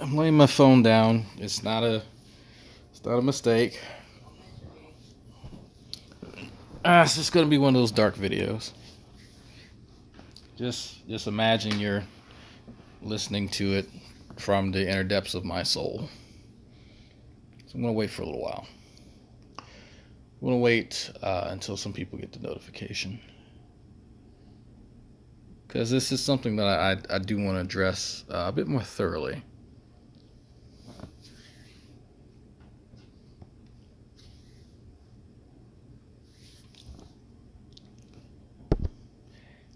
I'm laying my phone down. It's not a mistake. It's just gonna be one of those dark videos. Just imagine you're listening to it from the inner depths of my soul. So I'm gonna wait for a little while. I'm gonna wait until some people get the notification, because this is something that I do want to address a bit more thoroughly.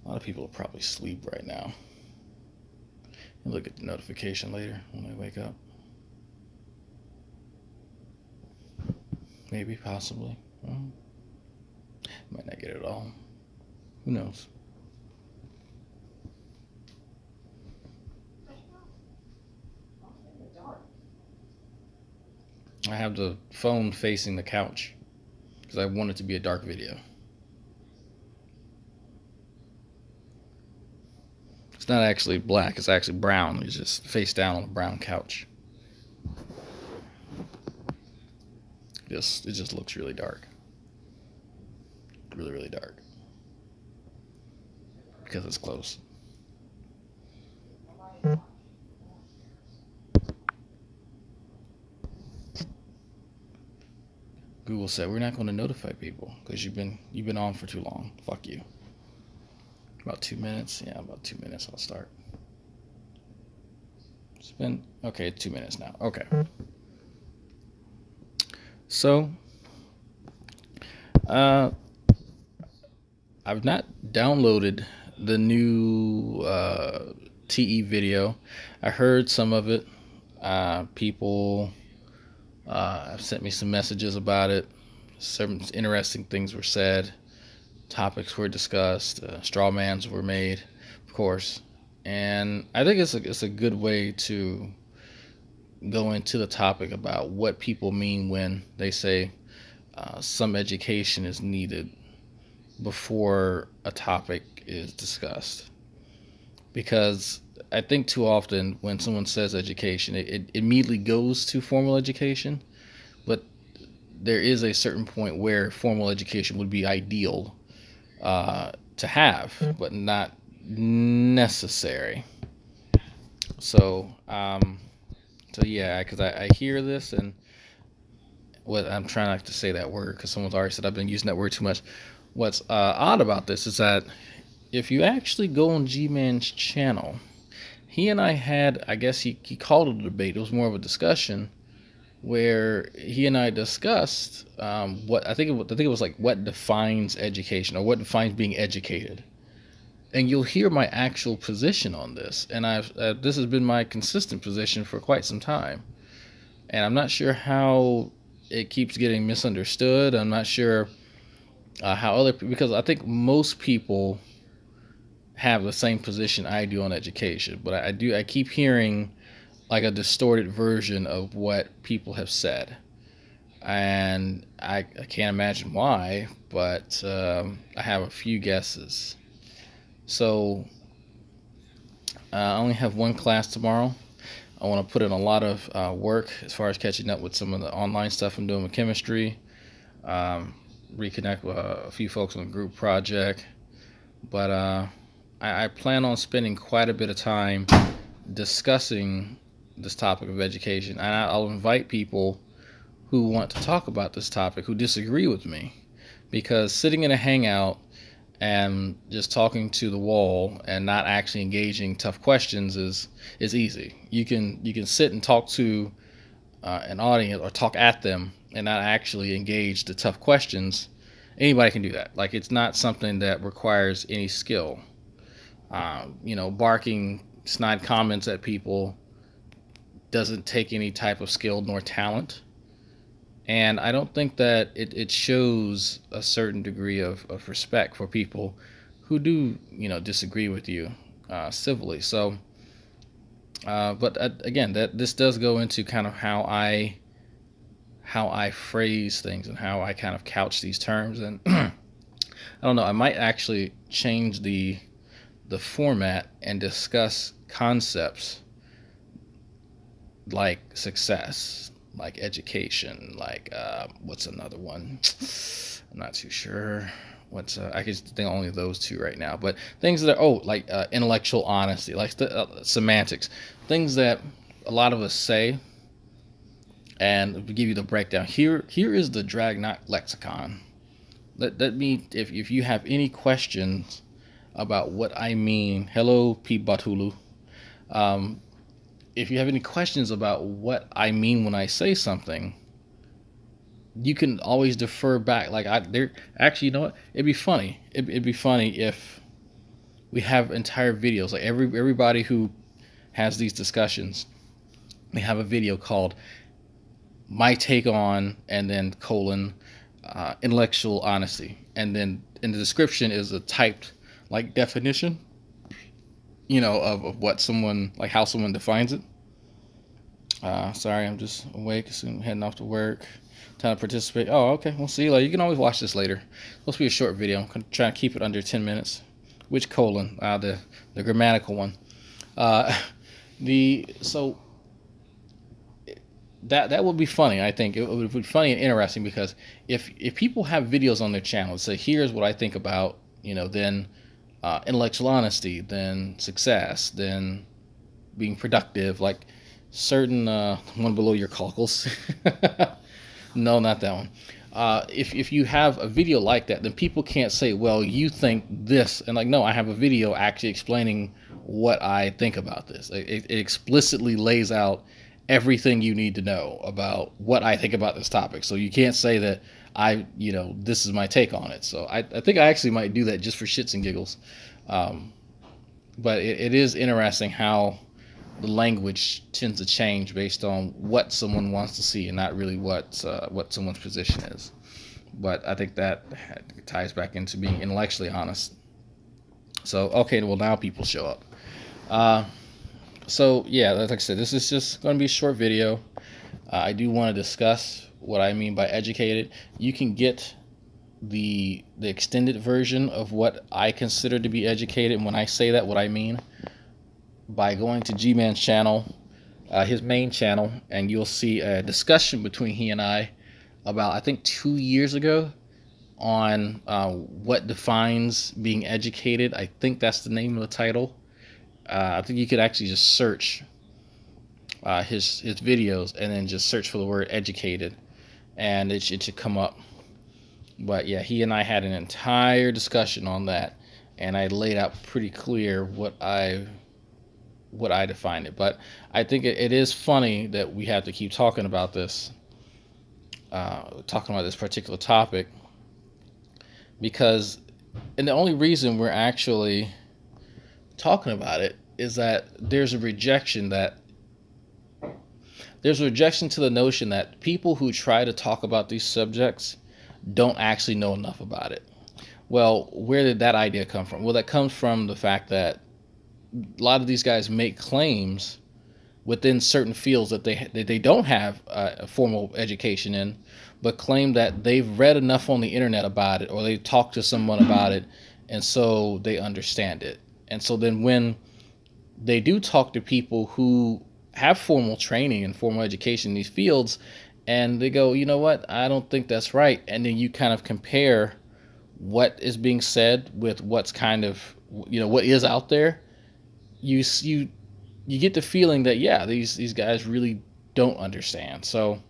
A lot of people will probably sleep right now and look at the notification later when they wake up. Maybe, possibly. Well, might not get it all. Who knows? I have the phone facing the couch because I want it to be a dark video. It's not actually black, it's actually brown. It's just face down on a brown couch. It just looks really dark. Really, really dark. Because it's close. Google said we're not going to notify people because you've been on for too long. Fuck you. About 2 minutes. Yeah, about 2 minutes. I'll start. It's been okay. 2 minutes now. Okay. So, uh, I've not downloaded the new TE video. I heard some of it. People have sent me some messages about it. Some interesting things were said. Topics were discussed. Straw mans were made, of course. And I think it's a good way to go into the topic about what people mean when they say some education is needed before a topic is discussed. Because I think too often when someone says education, it immediately goes to formal education, but there is a certain point where formal education would be ideal to have, but not necessary. So, yeah, because I hear this, and what I'm trying not to say that word because someone's already said I've been using that word too much. What's odd about this is that if you actually go on G-Man's channel, he and I had, I guess he called it a debate. It was more of a discussion where he and I discussed what I think it was like what defines education or what defines being educated. And you'll hear my actual position on this, and this has been my consistent position for quite some time. And I'm not sure how it keeps getting misunderstood. I'm not sure how because I think most people have the same position I do on education, but I keep hearing like a distorted version of what people have said, and I can't imagine why, but I have a few guesses. So I only have one class tomorrow. I want to put in a lot of work as far as catching up with some of the online stuff I'm doing with chemistry, reconnect with a few folks on the group project, but I plan on spending quite a bit of time discussing this topic of education, and I'll invite people who want to talk about this topic who disagree with me, because sitting in a hangout and just talking to the wall and not actually engaging tough questions is easy. You can sit and talk to an audience or talk at them and not actually engage the tough questions. Anybody can do that. Like, it's not something that requires any skill. Barking snide comments at people doesn't take any type of skill nor talent. And I don't think that it shows a certain degree of respect for people who do, disagree with you civilly. So, but again, this does go into kind of how I phrase things and how I kind of couch these terms. And I don't know, I might actually change the format and discuss concepts like success, like education, like what's another one? I'm not too sure. What's I can think only of those two right now. But things that are like intellectual honesty, like the semantics, things that a lot of us say. And to give you the breakdown, here is the Dragnot lexicon. Let me, if you have any questions about what I mean, hello P Batulu. If you have any questions about what I mean when I say something, you can always defer back. Like there actually, you know what? It'd be funny. It'd be funny if we have entire videos. Like everybody who has these discussions, they have a video called "My Take on" and then colon intellectual honesty, and then in the description is a typed like definition, of what someone, like how someone defines it. Sorry, I'm just awake, soon heading off to work. Time to participate. Oh, okay. We'll see you later. You can always watch this later. It's supposed to be a short video. I'm trying to keep it under 10 minutes. Which colon? The grammatical one. So that would be funny. I think it would be funny and interesting, because if people have videos on their channel, say here's what I think about, then intellectual honesty, then success, then being productive, like certain one below your cockles. No, not that one. If you have a video like that, then people can't say, well, you think this, and like, no, I have a video actually explaining what I think about this. It explicitly lays out everything you need to know about what I think about this topic. So you can't say that this is my take on it. So I think I actually might do that just for shits and giggles. But it is interesting how the language tends to change based on what someone wants to see, and not really what someone's position is. But I think that ties back into being intellectually honest. So okay, well, now people show up. So yeah, like I said, this is just going to be a short video. I do want to discuss what I mean by educated. You can get the extended version of what I consider to be educated, and when I say that, what I mean, by going to G-Man's channel, his main channel, and you'll see a discussion between he and I about, I think, 2 years ago on what defines being educated. I think that's the name of the title. I think you could actually just search his videos and then just search for the word educated, and it should come up. But yeah, he and I had an entire discussion on that, and I laid out pretty clear what I defined it. But I think it is funny that we have to keep talking about this particular topic, because, and the only reason we're actually talking about it is that there's a rejection to the notion that people who try to talk about these subjects don't actually know enough about it. Well, where did that idea come from? Well, that comes from the fact that a lot of these guys make claims within certain fields that they don't have a formal education in, but claim that they've read enough on the internet about it, or they've talked to someone about it, and so they understand it. And so then when they do talk to people who have formal training and formal education in these fields, and they go, you know what, I don't think that's right, and then you kind of compare what is being said with what's kind of, what is out there, you get the feeling that, yeah, these guys really don't understand. So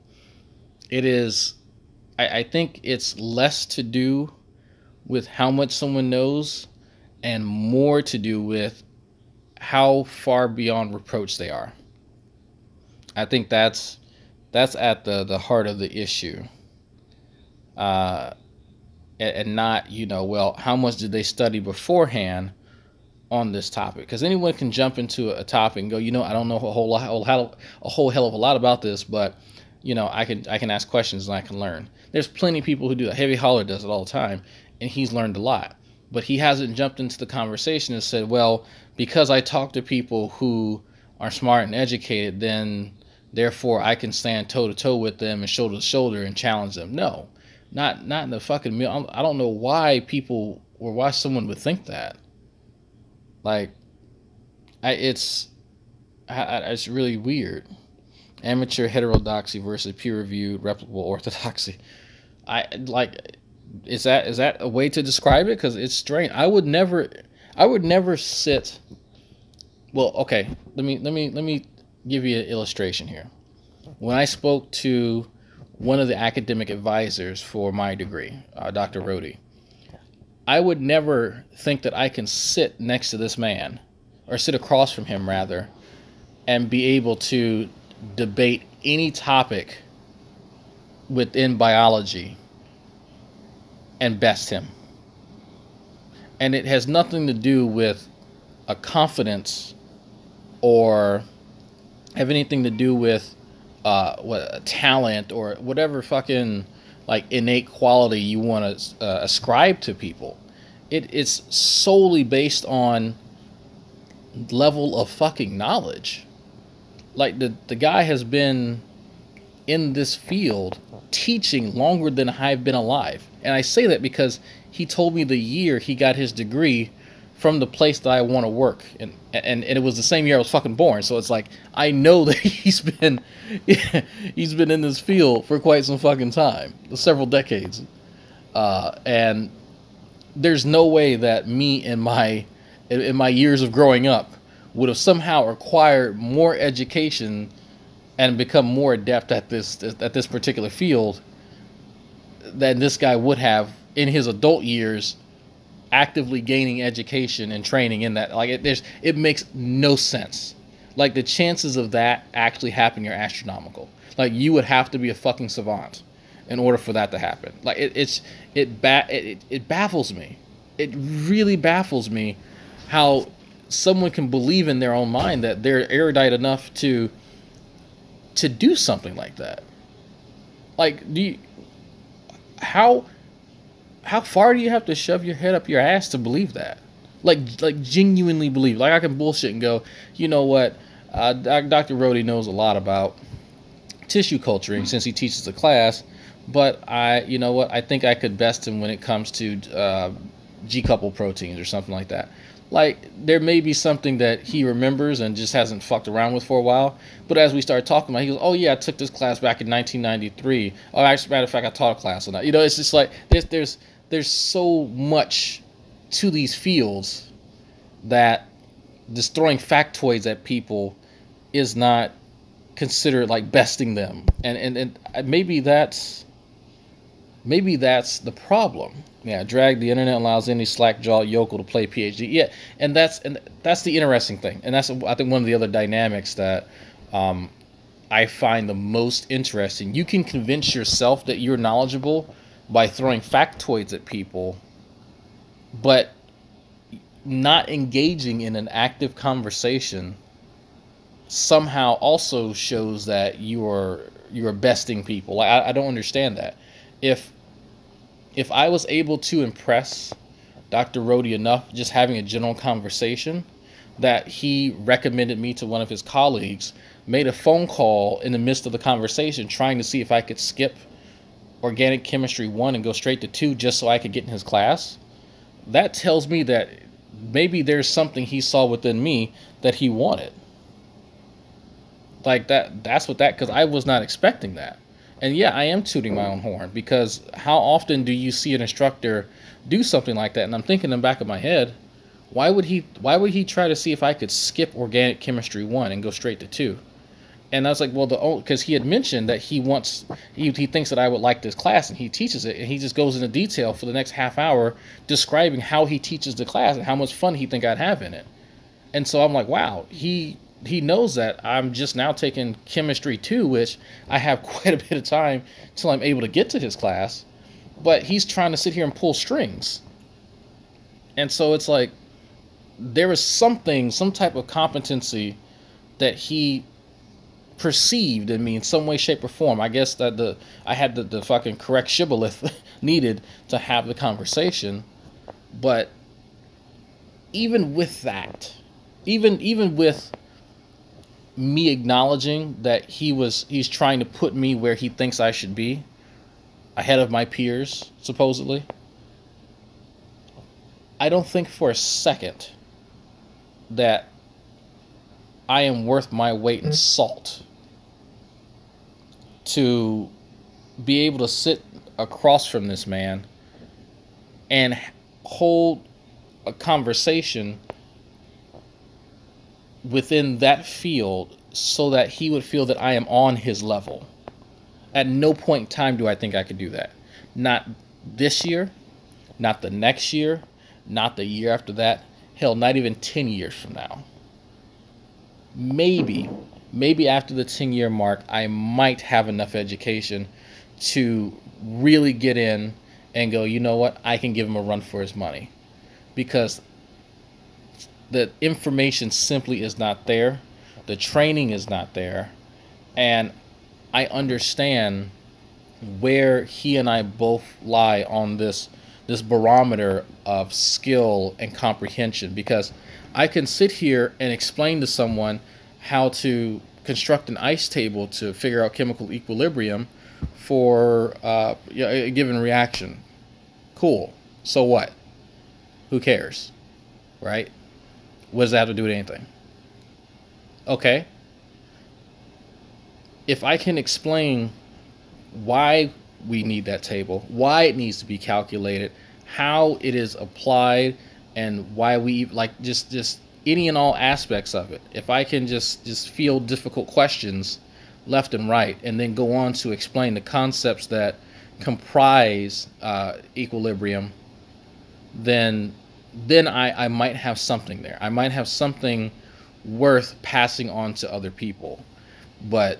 it is, I think it's less to do with how much someone knows and more to do with how far beyond reproach they are. I think that's at the heart of the issue. And not, well, how much did they study beforehand on this topic? Because anyone can jump into a topic and go, I don't know a whole hell of a lot about this, but I can ask questions and I can learn. There's plenty of people who do that. Heavy Holler does it all the time, and he's learned a lot. But he hasn't jumped into the conversation and said, well, because I talk to people who are smart and educated, then therefore I can stand toe to toe with them and shoulder to shoulder and challenge them. No, not in the fucking middle. I don't know why people, or why someone would think that. Like, it's really weird. Amateur heterodoxy versus peer-reviewed reputable orthodoxy. I like. Is that a way to describe it? Because it's strange. I would never sit. Well, okay. Let me give you an illustration here. When I spoke to one of the academic advisors for my degree, Dr. Rodi, I would never think that I can sit next to this man, or sit across from him rather, and be able to debate any topic within biology and best him. And it has nothing to do with a confidence or have anything to do with what talent or whatever fucking like innate quality you want to ascribe to people. It's solely based on level of fucking knowledge. Like the guy has been in this field teaching longer than I've been alive. And I say that because he told me the year he got his degree from the place that I want to work. And it was the same year I was fucking born. So it's like, I know that he's been in this field for quite some fucking time, several decades. And there's no way that me in my years of growing up would have somehow acquired more education and become more adept at this particular field than this guy would have in his adult years, actively gaining education and training in that. Like it makes no sense. Like the chances of that actually happening are astronomical. Like you would have to be a fucking savant in order for that to happen. Like it baffles me. It really baffles me how someone can believe in their own mind that they're erudite enough to do something like that. Like, how far do you have to shove your head up your ass to believe that? Like genuinely believe. Like I can bullshit and go, you know what? Dr. Rodi knows a lot about tissue culturing since he teaches the class, but you know what? I think I could best him when it comes to G-coupled proteins or something like that. Like, there may be something that he remembers and just hasn't fucked around with for a while. But as we started talking about it, he goes, oh, yeah, I took this class back in 1993. Oh, as a matter of fact, I taught a class on that. You know, it's just like, there's so much to these fields that just throwing factoids at people is not considered like besting them. And maybe that's the problem. Yeah, drag the internet allows any slack-jawed yokel to play PhD. Yeah, and that's the interesting thing. And that's, I think, one of the other dynamics that I find the most interesting. You can convince yourself that you're knowledgeable by throwing factoids at people, but not engaging in an active conversation somehow also shows that you're besting people. I don't understand that. If I was able to impress Dr. Rodi enough just having a general conversation that he recommended me to one of his colleagues, made a phone call in the midst of the conversation trying to see if I could skip Organic Chemistry 1 and go straight to 2 just so I could get in his class, that tells me that maybe there's something he saw within me that he wanted. Like that's what that, because I was not expecting that. And yeah, I am tooting my own horn, because how often do you see an instructor do something like that? And I'm thinking in the back of my head, why would he try to see if I could skip Organic Chemistry 1 and go straight to 2? And I was like, well, because he had mentioned that he thinks that I would like this class, and he teaches it, and he just goes into detail for the next half hour describing how he teaches the class and how much fun he think I'd have in it. And so I'm like, wow, he knows that I'm just now taking Chemistry 2, which I have quite a bit of time till I'm able to get to his class, but he's trying to sit here and pull strings. And so it's like, there is some type of competency that he perceived in me in some way, shape, or form. I guess that I had the fucking correct shibboleth needed to have the conversation. But even with that, even with me acknowledging that he's trying to put me where he thinks I should be, ahead of my peers, supposedly, I don't think for a second that I am worth my weight in salt to be able to sit across from this man and hold a conversation within that field so that he would feel that I am on his level. At no point in time do I think I could do that. Not this year, not the next year, not the year after that, hell, not even 10 years from now. Maybe after the 10-year mark, I might have enough education to really get in and go, you know what, I can give him a run for his money. Because the information simply is not there. The training is not there. And I understand where he and I both lie on this barometer of skill and comprehension, because I can sit here and explain to someone how to construct an ice table to figure out chemical equilibrium for a given reaction. Cool. So what? Who cares? Right? What does that have to do with anything? Okay. If I can explain why we need that table, why it needs to be calculated, how it is applied, and why we like just any and all aspects of it. If I can just field difficult questions left and right, and then go on to explain the concepts that comprise equilibrium, then I might have something there. I might have something worth passing on to other people. But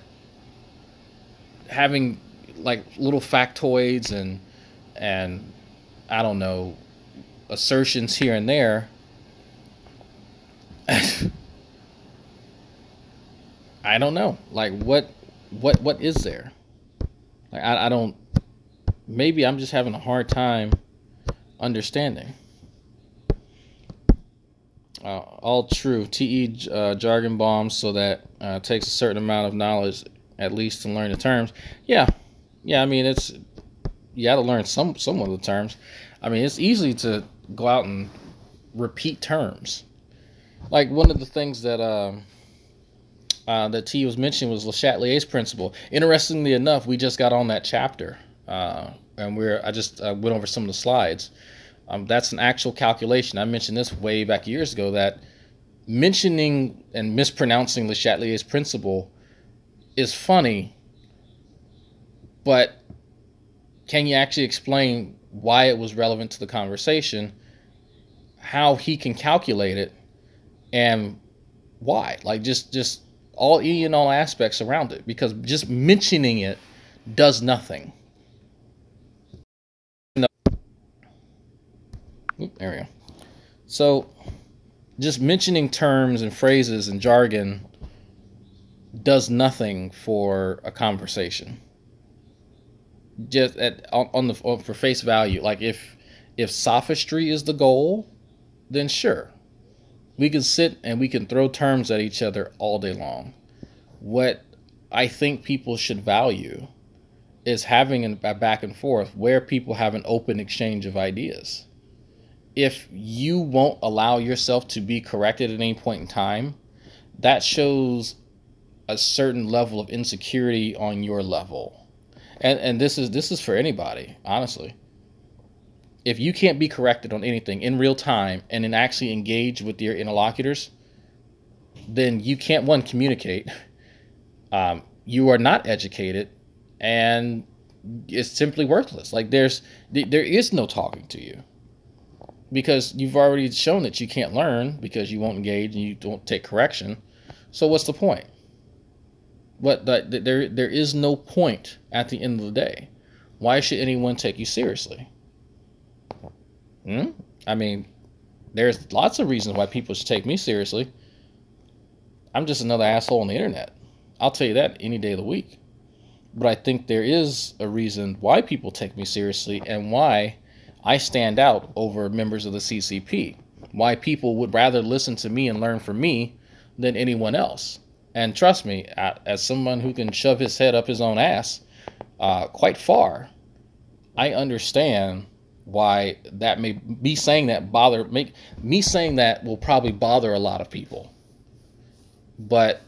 having like little factoids and I don't know, assertions here and there, I don't know. Like what is there? Like I don't. Maybe I'm just having a hard time understanding. All true. TE jargon bombs, so that takes a certain amount of knowledge at least to learn the terms. Yeah. I mean, you got to learn some of the terms. I mean, it's easy to go out and repeat terms. Like one of the things that that T was mentioning was Le Chatelier's principle. Interestingly enough, we just got on that chapter, and I just went over some of the slides. That's an actual calculation. I mentioned this way back years ago, that mentioning and mispronouncing Le Chatelier's principle is funny, but can you actually explain why it was relevant to the conversation, how he can calculate it, and why? Like just all aspects around it, because just mentioning it does nothing. There we go. So just mentioning terms and phrases and jargon does nothing for a conversation. Just for face value, like if sophistry is the goal, then sure, we can sit and we can throw terms at each other all day long. What I think people should value is having a back and forth where people have an open exchange of ideas. If you won't allow yourself to be corrected at any point in time, that shows a certain level of insecurity on your level. And this is for anybody, honestly. If you can't be corrected on anything in real time and then actually engage with your interlocutors, then you can't, one, communicate. You are not educated, and it's simply worthless. Like there is no talking to you, because you've already shown that you can't learn because you won't engage and you don't take correction. So what's the point? There is no point at the end of the day. Why should anyone take you seriously? I mean, there's lots of reasons why people should take me seriously. I'm just another asshole on the internet. I'll tell you that any day of the week. But I think there is a reason why people take me seriously, and why I stand out over members of the CCP. Why people would rather listen to me and learn from me than anyone else. And trust me, as someone who can shove his head up his own ass quite far, I understand why that may be saying that me saying that will probably bother a lot of people. But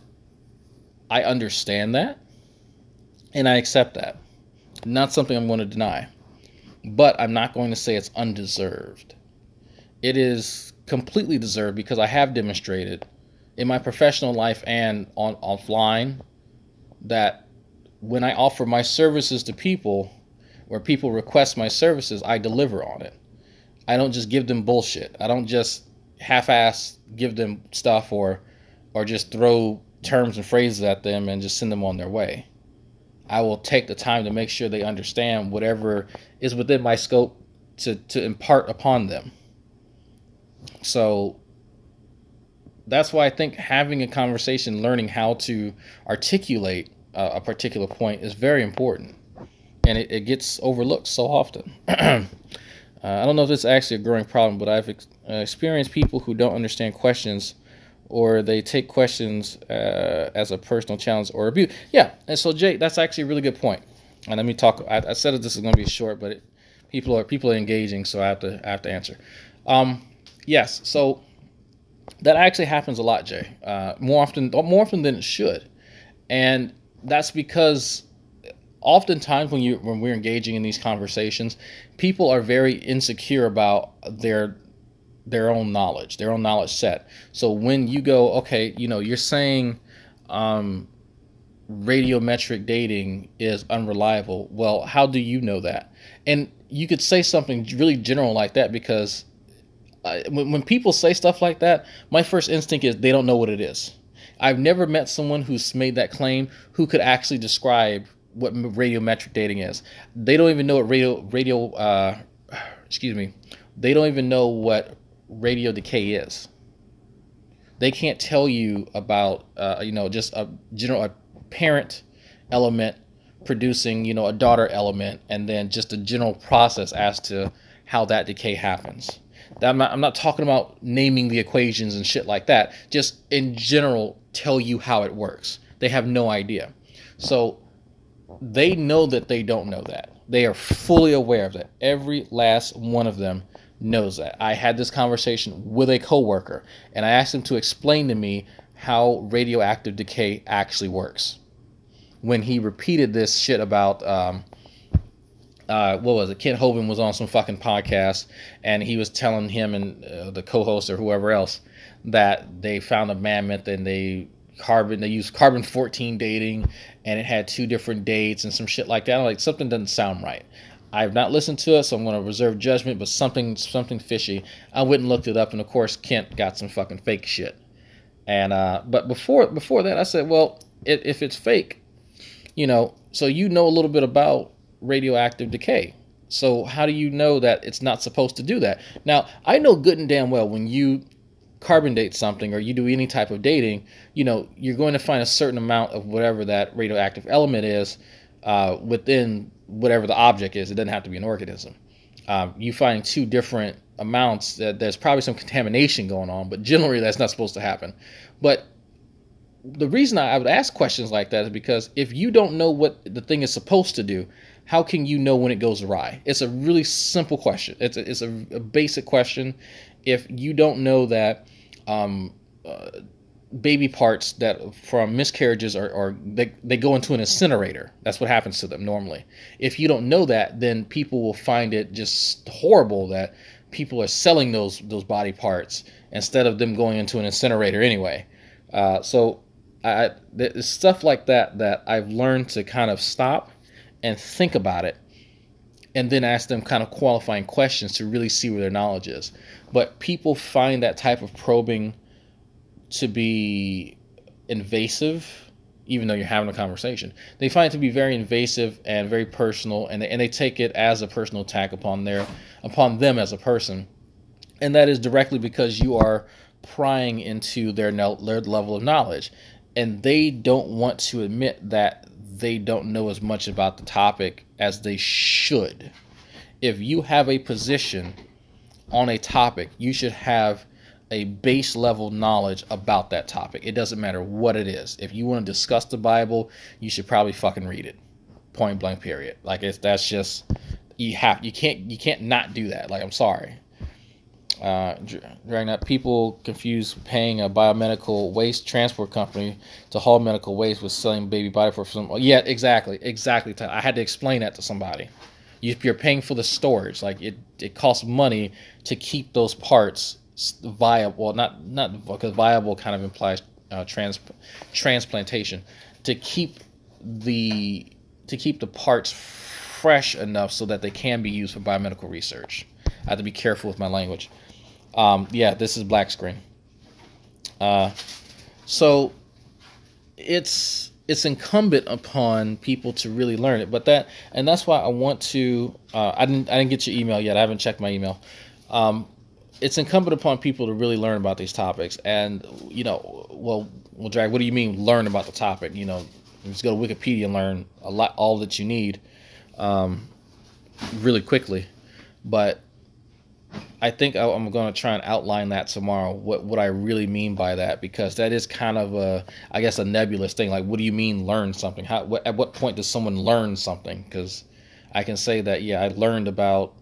I understand that. And I accept that. Not something I'm going to deny. But I'm not going to say it's undeserved. It is completely deserved because I have demonstrated in my professional life and on offline that when I offer my services to people, where people request my services, I deliver on it. I don't just give them bullshit. I don't just half-ass give them stuff or just throw terms and phrases at them and just send them on their way. I will take the time to make sure they understand whatever is within my scope to impart upon them. So that's why I think having a conversation, learning how to articulate a particular point is very important. And it gets overlooked so often. I don't know if it's actually a growing problem, but I've experienced people who don't understand questions, or they take questions as a personal challenge or abuse. Yeah, and so Jay, that's actually a really good point. And let me talk. I said that this is going to be short, but people are engaging, so I have to answer. Yes, so that actually happens a lot, Jay. More often than it should, and that's because oftentimes when we're engaging in these conversations, people are very insecure about their own knowledge, their own knowledge set. So when you go, okay, you're saying radiometric dating is unreliable. Well, how do you know that? And you could say something really general like that because when people say stuff like that, my first instinct is they don't know what it is. I've never met someone who's made that claim who could actually describe what radiometric dating is. They don't even know what they don't even know what radio decay is. They can't tell you about just a parent element producing a daughter element, and then just a general process as to how that decay happens. I'm not talking about naming the equations and shit like that. Just in general, tell you how it works. They have no idea. So they know that they don't know that. They are fully aware of that. Every last one of them knows that. I had this conversation with a coworker, and I asked him to explain to me how radioactive decay actually works. When he repeated this shit about what was it? Kent Hovind was on some fucking podcast, and he was telling him and the co-host or whoever else that they found a mammoth and they used carbon-14 dating, and it had 2 different dates and some shit like that. I'm like, something doesn't sound right. I have not listened to it, so I'm going to reserve judgment, but something fishy. I went and looked it up, and of course Kent got some fucking fake shit. And but before that, I said, well, if it's fake, so a little bit about radioactive decay. So how do you know that it's not supposed to do that? Now, I know good and damn well when you carbon date something or you do any type of dating, you're going to find a certain amount of whatever that radioactive element is within whatever the object is. It doesn't have to be an organism. You find 2 different amounts, that there's probably some contamination going on, but generally that's not supposed to happen. But the reason I would ask questions like that is because if you don't know what the thing is supposed to do, how can you know when it goes awry? It's a really simple question. It's a basic question. If you don't know that baby parts that from miscarriages they go into an incinerator, that's what happens to them normally. If you don't know that, then people will find it just horrible that people are selling those body parts instead of them going into an incinerator anyway. So there's stuff like that I've learned to kind of stop and think about it, and then ask them kind of qualifying questions to really see where their knowledge is. But people find that type of probing to be invasive, even though you're having a conversation. They find it to be very invasive and very personal, and they take it as a personal attack upon them as a person. And that is directly because you are prying into their level of knowledge. And they don't want to admit that they don't know as much about the topic as they should. If you have a position on a topic, you should have a base level knowledge about that topic. It doesn't matter what it is. If you want to discuss the Bible, you should probably fucking read it. Point blank, period. Like, that's just, you can't not do that. Like, I'm sorry. During that, people confuse paying a biomedical waste transport company to haul medical waste with selling baby body parts. Yeah, exactly. I had to explain that to somebody. You're paying for the storage. Like it costs money to keep those parts viable. Well, not because viable kind of implies transplantation. To keep the parts fresh enough so that they can be used for biomedical research. I have to be careful with my language. Yeah, this is black screen. So it's incumbent upon people to really learn it, and that's why I want to. I didn't get your email yet. I haven't checked my email. It's incumbent upon people to really learn about these topics, and well, Drag. What do you mean learn about the topic? Just go to Wikipedia and learn all that you need, really quickly. But I think I'm going to try and outline that tomorrow, what I really mean by that, because that is kind of a nebulous thing. Like, what do you mean learn something? At what point does someone learn something? Because I can say that, yeah, I learned about,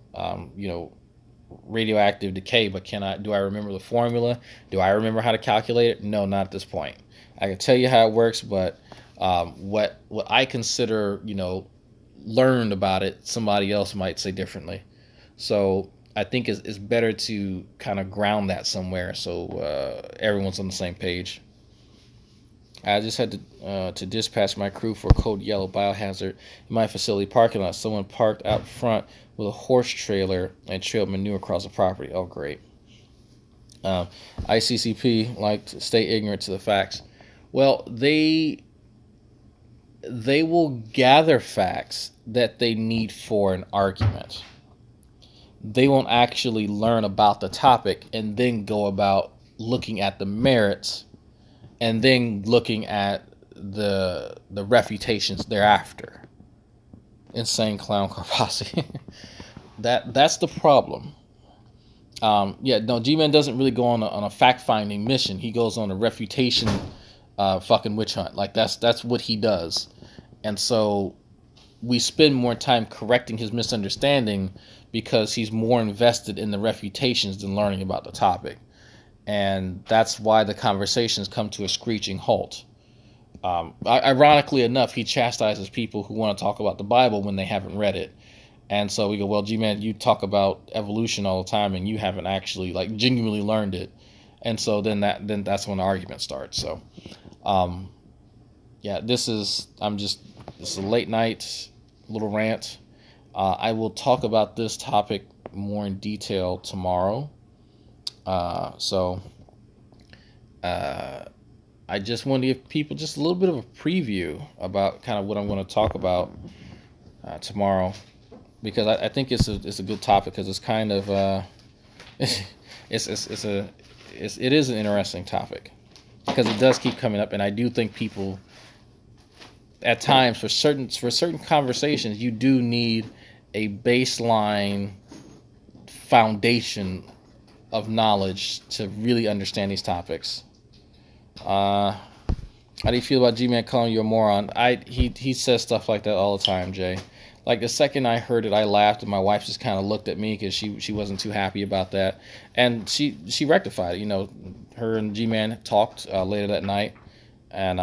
radioactive decay, but do I remember the formula? Do I remember how to calculate it? No, not at this point. I can tell you how it works, but what I consider, learned about it, somebody else might say differently. So I think it's better to kind of ground that somewhere so everyone's on the same page. I just had to dispatch my crew for code yellow biohazard in my facility parking lot. Someone parked out front with a horse trailer and trailed manure across the property. Oh, great. ICCP like to stay ignorant to the facts. Well, they will gather facts that they need for an argument. They won't actually learn about the topic and then go about looking at the merits and then looking at the refutations thereafter. Insane clown car posse. That's the problem. G-Man doesn't really go on a fact-finding mission. He goes on a refutation fucking witch hunt. Like that's what he does. And so we spend more time correcting his misunderstanding because he's more invested in the refutations than learning about the topic. And that's why the conversations come to a screeching halt. Ironically enough, he chastises people who want to talk about the Bible when they haven't read it. And so we go, well, G-Man, you talk about evolution all the time and you haven't actually genuinely learned it. And so then that's when the argument starts. So, this is a late night little rant. I will talk about this topic more in detail tomorrow. I just want to give people just a little bit of a preview about kind of what I'm going to talk about tomorrow, because I think it's a good topic, because it's kind of it is an interesting topic, because it does keep coming up, and I do think people at times for certain conversations you do need a baseline foundation of knowledge to really understand these topics. How do you feel about G-Man calling you a moron? He says stuff like that all the time, Jay. Like, the second I heard it, I laughed, and my wife just kind of looked at me because she wasn't too happy about that, and she rectified it. Her and G-Man talked later that night, and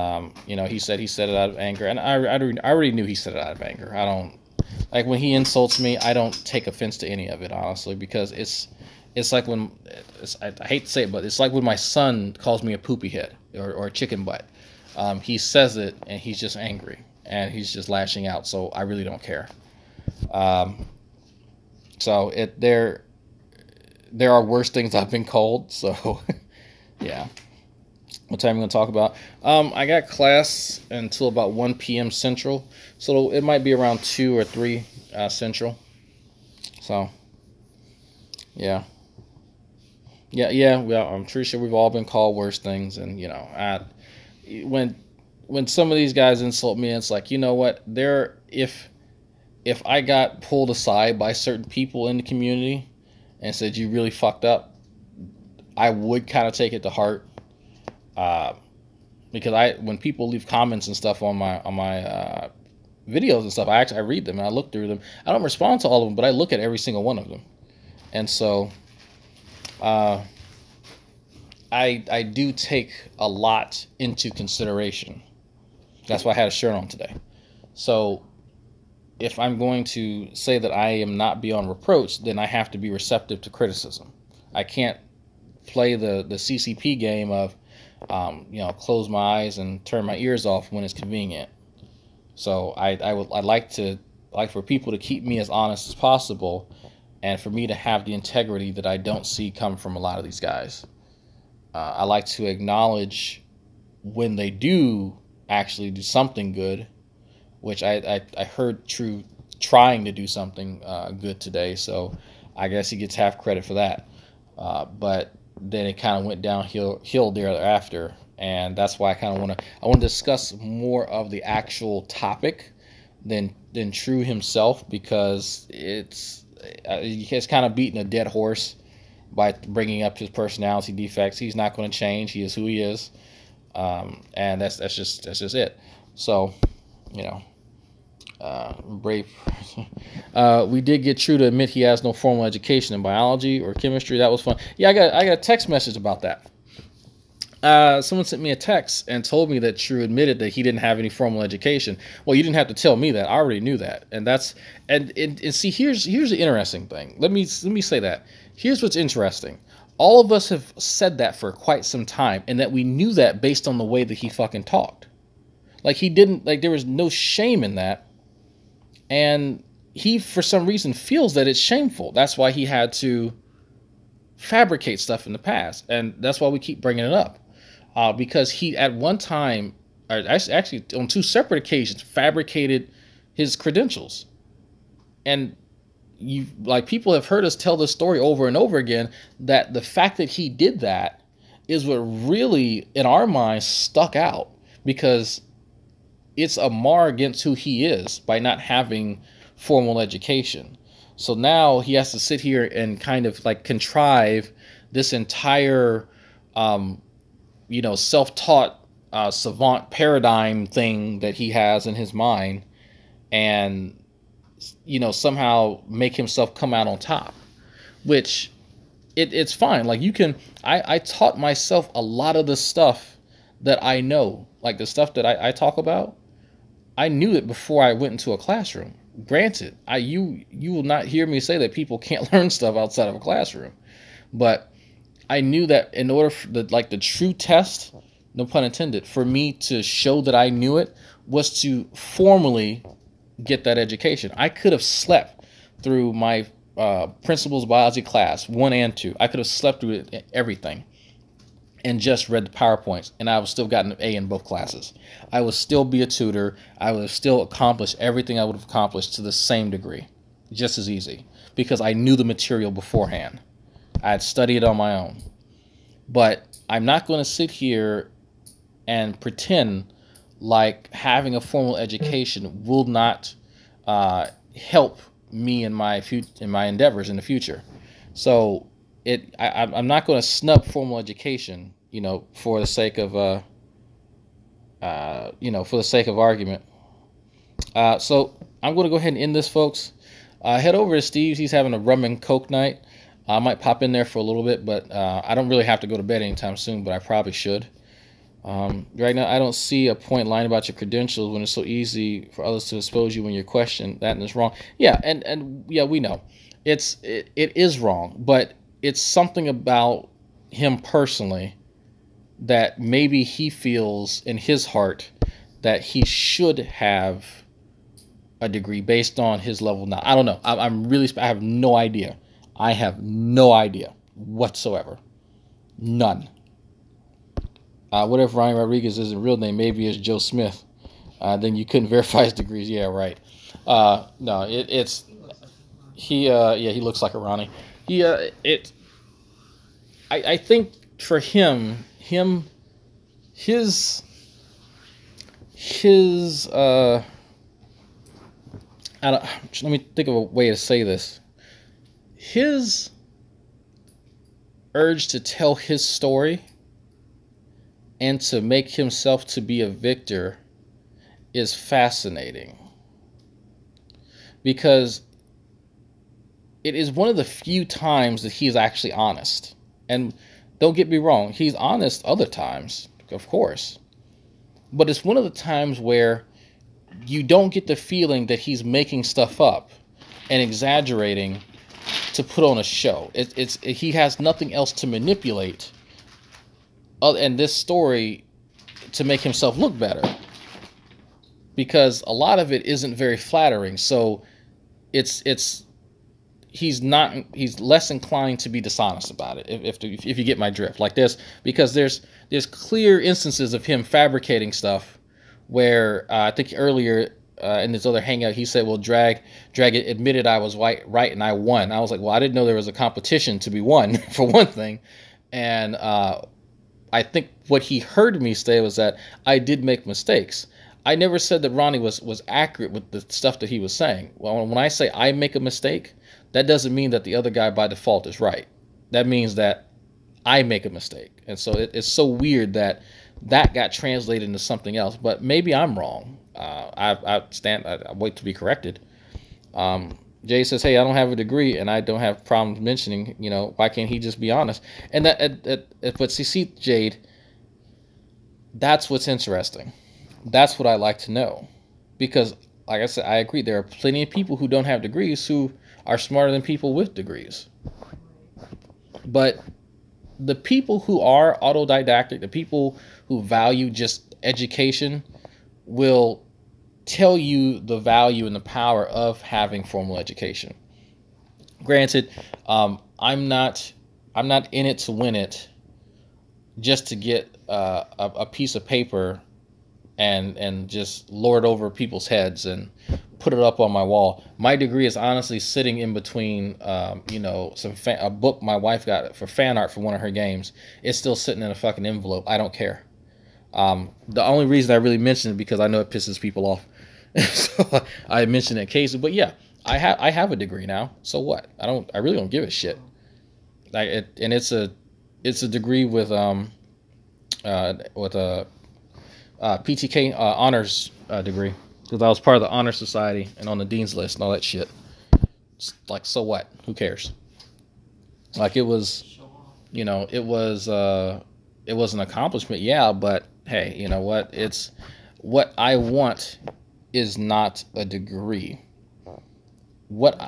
he said it out of anger, and I already knew he said it out of anger. I don't like when he insults me. I don't take offense to any of it, honestly, because it's like when I hate to say it, but it's like when my son calls me a poopy head or a chicken butt. He says it and he's just angry and he's just lashing out. So I really don't care. There are worse things I've been called. So yeah. What time are we going to talk about? I got class until about 1 p.m. Central. So it might be around 2 or 3 Central. So yeah. Yeah. Well, I'm pretty sure we've all been called worse things, and when some of these guys insult me, it's like, you know what? If I got pulled aside by certain people in the community and said you really fucked up, I would kind of take it to heart, because when people leave comments and stuff on my videos and stuff, I read them and I look through them. I don't respond to all of them, but I look at every single one of them, and so. uh, I do take a lot into consideration. That's why I had a shirt on today. So if I'm going to say that I am not beyond reproach, then I have to be receptive to criticism. I can't play the CCP game of, close my eyes and turn my ears off when it's convenient. So I'd like for people to keep me as honest as possible, and for me to have the integrity that I don't see come from a lot of these guys. I like to acknowledge when they do actually do something good, which I heard True trying to do something good today, so I guess he gets half credit for that. But then it kind of went downhill thereafter, and that's why I want to discuss more of the actual topic than True himself, because it's kind of beating a dead horse by bringing up his personality defects. He's not going to change. He is who he is, and that's just it. So, brave. We did get True to admit he has no formal education in biology or chemistry. That was fun. Yeah, I got a text message about that. Someone sent me a text and told me that True admitted that he didn't have any formal education. Well, you didn't have to tell me that. I already knew that. And that's and see, here's the interesting thing. Let me say that. Here's what's interesting. All of us have said that for quite some time, and that we knew that based on the way that he fucking talked. Like, he didn't, like, there was no shame in that. And he, for some reason, feels that it's shameful. That's why he had to fabricate stuff in the past. And that's why we keep bringing it up. Because he, at one time, or actually on two separate occasions, fabricated his credentials. And people have heard us tell this story over and over again, that the fact that he did that is what really, in our minds, stuck out. Because it's a mar against who he is by not having formal education. So now he has to sit here and kind of like contrive this entire, self-taught savant paradigm thing that he has in his mind, and, somehow make himself come out on top, which it's fine. Like, I taught myself a lot of the stuff that I know, like the stuff that I talk about. I knew it before I went into a classroom. Granted, you will not hear me say that people can't learn stuff outside of a classroom, but I knew that in order for the true test, no pun intended, for me to show that I knew it, was to formally get that education. I could have slept through my principles biology class 1 and 2. I could have slept through it, everything, and just read the PowerPoints, and I would still gotten an A in both classes. I would still be a tutor. I would have still accomplished everything I would have accomplished to the same degree, just as easy, because I knew the material beforehand. I had studied it on my own. But I'm not going to sit here and pretend like having a formal education will not help me in my endeavors in the future. So I'm not going to snub formal education, for the sake of argument. So I'm going to go ahead and end this, folks. Head over to Steve's. He's having a rum and coke night. I might pop in there for a little bit, but I don't really have to go to bed anytime soon, but I probably should. Right now, I don't see a point lying about your credentials when it's so easy for others to expose you when you're questioned. That is wrong. Yeah, and yeah, we know. It is wrong, but it's something about him personally that maybe he feels in his heart that he should have a degree based on his level now. I don't know. I have no idea. I have no idea whatsoever. None. What if Ryan Rodriguez isn't real name? Maybe it's Joe Smith. Then you couldn't verify his degrees. Yeah, right. No, it's he. He looks like a Ronnie. I think for his let me think of a way to say this. His urge to tell his story and to make himself to be a victor is fascinating, because it is one of the few times that he is actually honest. And don't get me wrong, he's honest other times, of course. But it's one of the times where you don't get the feeling that he's making stuff up and exaggerating to put on a show. He has nothing else to manipulate, and this story to make himself look better, because a lot of it isn't very flattering. So it's he's less inclined to be dishonest about it, if you get my drift. Like this, because there's clear instances of him fabricating stuff where I think earlier in this other hangout he said, well, drag admitted I was right and I won. I was like, well, I didn't know there was a competition to be won for one thing. And I think what he heard me say was that I did make mistakes. I never said that Ronnie was accurate with the stuff that he was saying. Well, when I say I make a mistake, that doesn't mean that the other guy by default is right. That means that I make a mistake. And so it's so weird that got translated into something else. But maybe I'm wrong. I wait to be corrected. Jay says, hey, I don't have a degree and I don't have problems mentioning, why can't he just be honest? And but see, Jade, that's what's interesting. That's what I like to know. Because, like I said, I agree. There are plenty of people who don't have degrees who are smarter than people with degrees. But the people who are autodidactic, the people who value just education, will tell you the value and the power of having formal education. Granted, I'm not in it to win it, just to get a piece of paper and just lord over people's heads and put it up on my wall. My degree is honestly sitting in between, a book my wife got for fan art for one of her games. It's still sitting in a fucking envelope. I don't care. The only reason I really mention it because I know it pisses people off. So I mention it occasionally. But yeah, I have a degree now. So what? I really don't give a shit. It's a degree with a PTK honors degree, because I was part of the honor society and on the dean's list and all that shit. It's like, so what? Who cares? Like, it was an accomplishment, yeah, but hey, you know what? It's what I want is not a degree. What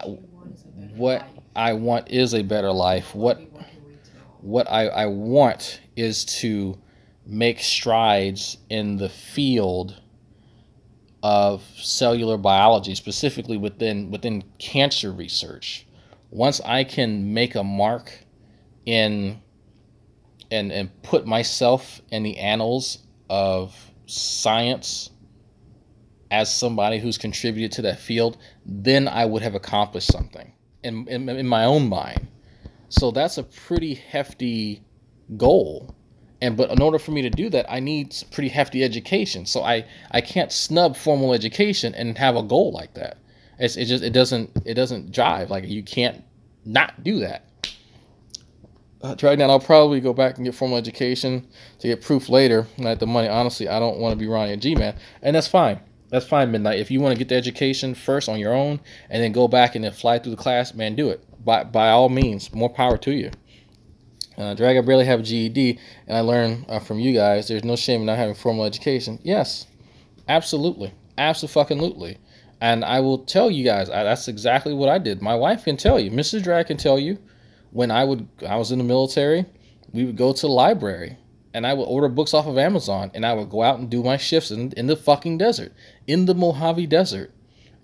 I want is a better life. What I want is to make strides in the field of cellular biology, specifically within cancer research. Once I can make a mark in and put myself in the annals of science as somebody who's contributed to that field, then I would have accomplished something in my own mind. So that's a pretty hefty goal. But in order for me to do that, I need pretty hefty education. So I can't snub formal education and have a goal like that. It doesn't jive. Like, you can't not do that. Right now, I'll probably go back and get formal education to get proof later. And I have the money. Honestly, I don't want to be Ronnie and G-Man, and that's fine. That's fine, Midnight. If you want to get the education first on your own and then go back and then fly through the class, man, do it. By all means, more power to you. Drag, I barely have a GED, and I learned from you guys, there's no shame in not having formal education. Yes, absolutely. Abso-fucking-lutely. And I will tell you guys, that's exactly what I did. My wife can tell you. Mrs. Drag can tell you. When I was in the military, we would go to the library, and I would order books off of Amazon, and I would go out and do my shifts in the fucking desert, in the Mojave Desert.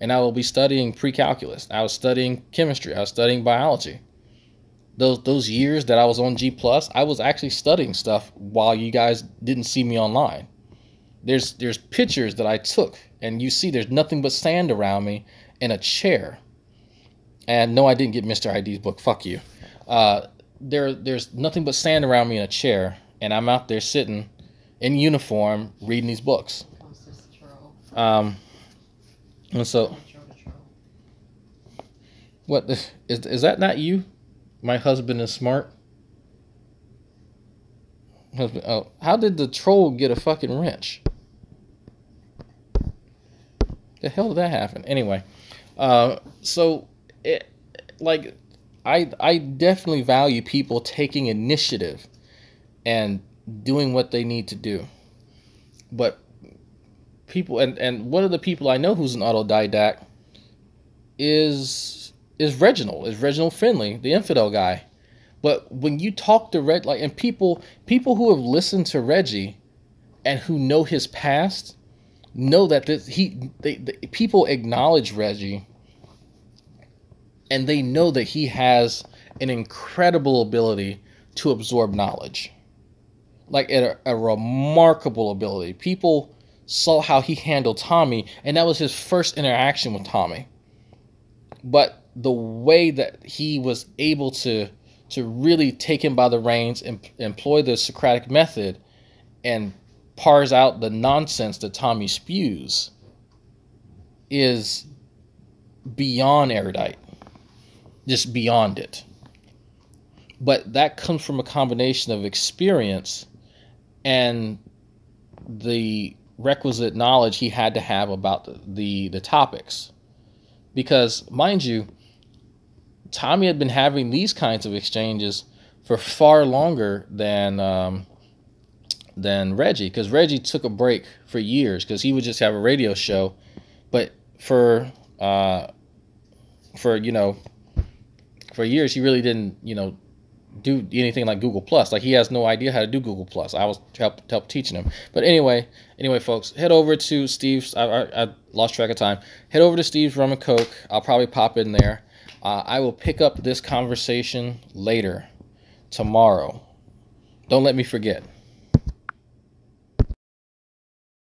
And I will be studying pre-calculus. I was studying chemistry. I was studying biology. Those years that I was on G+, I was actually studying stuff while you guys didn't see me online. There's pictures that I took, and you see there's nothing but sand around me and a chair. And no, I didn't get Mr. ID's book. Fuck you. There's nothing but sand around me in a chair, and I'm out there sitting in uniform reading these books. And so, what is that not you? My husband is smart. Husband, oh, how did the troll get a fucking wrench? The hell did that happen? Anyway, so it like I definitely value people taking initiative and doing what they need to do. But people, and one of the people I know who's an autodidact is Reginald Finley, the infidel guy. But when you talk to and people who have listened to Reggie and who know his past know that people acknowledge Reggie, and they know that he has an incredible ability to absorb knowledge, like a remarkable ability. People saw how he handled Tommy, and that was his first interaction with Tommy. But the way that he was able to really take him by the reins and employ the Socratic method and parse out the nonsense that Tommy spews is beyond erudite, just beyond it. But that comes from a combination of experience and the requisite knowledge he had to have about the topics. Because, mind you, Tommy had been having these kinds of exchanges for far longer than Reggie, because Reggie took a break for years because he would just have a radio show. But for years he really didn't do anything like Google Plus. Like, he has no idea how to do Google Plus. I was help teaching him. But anyway, folks, head over to Steve's. I lost track of time. Head over to Steve's Rum and Coke. I'll probably pop in there. I will pick up this conversation later, tomorrow. Don't let me forget.